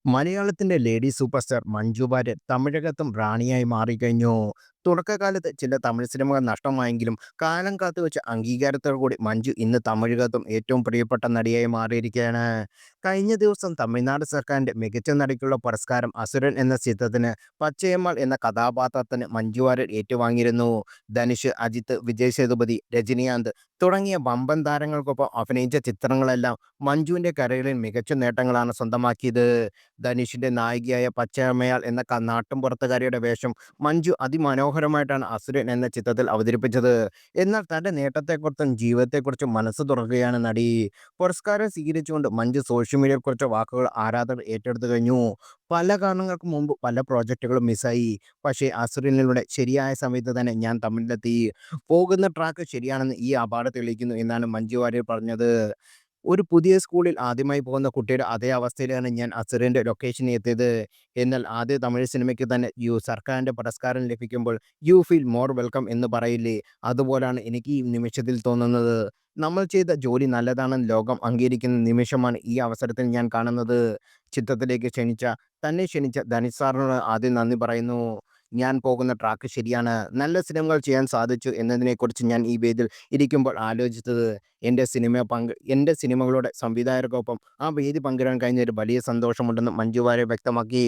മലയാളത്തിന്റെ lady super star Manju Warrier തമിഴകത്തും റാണിയായി മാറിക്കഴിഞ്ഞു. തുടക്കകാലത്ത് ചില തമിഴ് സിനിമകൾ നഷ്ടമായെങ്കിലും കാലം കാത്തുവെച്ച അംഗീകാരത്തോടു കൂടി മഞ്ജു ഇന്ന് തമിഴകത്തും ഏറ്റവും പ്രിയപ്പെട്ട നടിയായി മാറിയിരിക്കുകയാണ്. കഴിഞ്ഞ ദിവസം തമിഴ്നാട് സർക്കാരിന്റെ മികച്ച നടിക്കുള്ള പുരസ്കാരം അസുരൻ എന്ന ചിത്രത്തിന് പച്ചയമ്മാൾ എന്ന കഥാപാത്രത്തിന് മഞ്ജു വാര്യർ ഏറ്റുവാങ്ങിയിരുന്നു. ധനുഷ്, അജിത്ത്, വിജയ് സേതുപതി, രജനികാന്ത് തുടങ്ങിയ വമ്പൻ താരങ്ങൾക്കൊപ്പം അഭിനയിച്ച ചിത്രങ്ങളെല്ലാം മഞ്ജുവിന്റെ കരിയറിൽ മികച്ച നേട്ടങ്ങളാണ് സ്വന്തമാക്കിയത്. ധനുഷിന്റെ നായികയായ പച്ചയമ്മയാൾ എന്ന നാട്ടുംപുറത്തുകാരിയുടെ വേഷം മഞ്ജു അതിമനോഹരമായിട്ടാണ് അസുരൻ എന്ന ചിത്രത്തിൽ അവതരിപ്പിച്ചത്. എന്നാൽ തന്റെ നേട്ടത്തെക്കുറിച്ചും ജീവിതത്തെക്കുറിച്ചും മനസ്സ് തുറക്കുകയാണ് നടി. പുരസ്കാരം സ്വീകരിച്ചുകൊണ്ട് മഞ്ജു സോഷ്യൽ മീഡിയയിൽ കുറിച്ച വാക്കുകൾ ആരാധകർ ഏറ്റെടുത്തു കഴിഞ്ഞു. പല കാരണങ്ങൾക്ക് മുമ്പ് പല പ്രോജക്റ്റുകളും മിസ്സായി. പക്ഷേ അസുരനിലൂടെ ശരിയായ സമയത്ത് തന്നെ ഞാൻ തമിഴിലെത്തി. പോകുന്ന ട്രാക്ക് ശരിയാണെന്ന് ഈ അവാർഡ് തെളിയിക്കുന്നു എന്നാണ് മഞ്ജു വാര്യർ പറഞ്ഞത്. ഒരു പുതിയ സ്കൂളിൽ ആദ്യമായി പോകുന്ന കുട്ടിയുടെ അതേ അവസ്ഥയിലാണ് ഞാൻ അസുരന്റെ ലൊക്കേഷനിൽ എത്തിയത്. എന്നാൽ ആദ്യ തമിഴ് സിനിമയ്ക്ക് തന്നെ സർക്കാരിന്റെ പുരസ്കാരം ലഭിക്കുമ്പോൾ യു ഫീൽ മോർ വെൽക്കം എന്ന് പറയില്ലേ, അതുപോലാണ് എനിക്ക് ഈ നിമിഷത്തിൽ തോന്നുന്നത്. നമ്മൾ ചെയ്ത ജോലി നല്ലതാണെന്ന് ലോകം അംഗീകരിക്കുന്ന നിമിഷമാണ് ഈ അവസരത്തിൽ ഞാൻ കാണുന്നത്. ചിത്രത്തിലേക്ക് തന്നെ ക്ഷണിച്ച ധനുഷ് സാറിനോട് ആദ്യം നന്ദി പറയുന്നു. ഞാൻ പോകുന്ന ട്രാക്ക് ശരിയാണ്. നല്ല സിനിമകൾ ചെയ്യാൻ സാധിച്ചു എന്നതിനെക്കുറിച്ച് ഞാൻ ഈ വേദിയിൽ ഇരിക്കുമ്പോൾ ആലോചിച്ചത്. എൻ്റെ സിനിമകളുടെ സംവിധായകർക്കൊപ്പം ആ വേദി പങ്കിടാൻ കഴിഞ്ഞതിൽ വലിയ സന്തോഷമുണ്ടെന്ന് മഞ്ജു വാര്യർ വ്യക്തമാക്കി.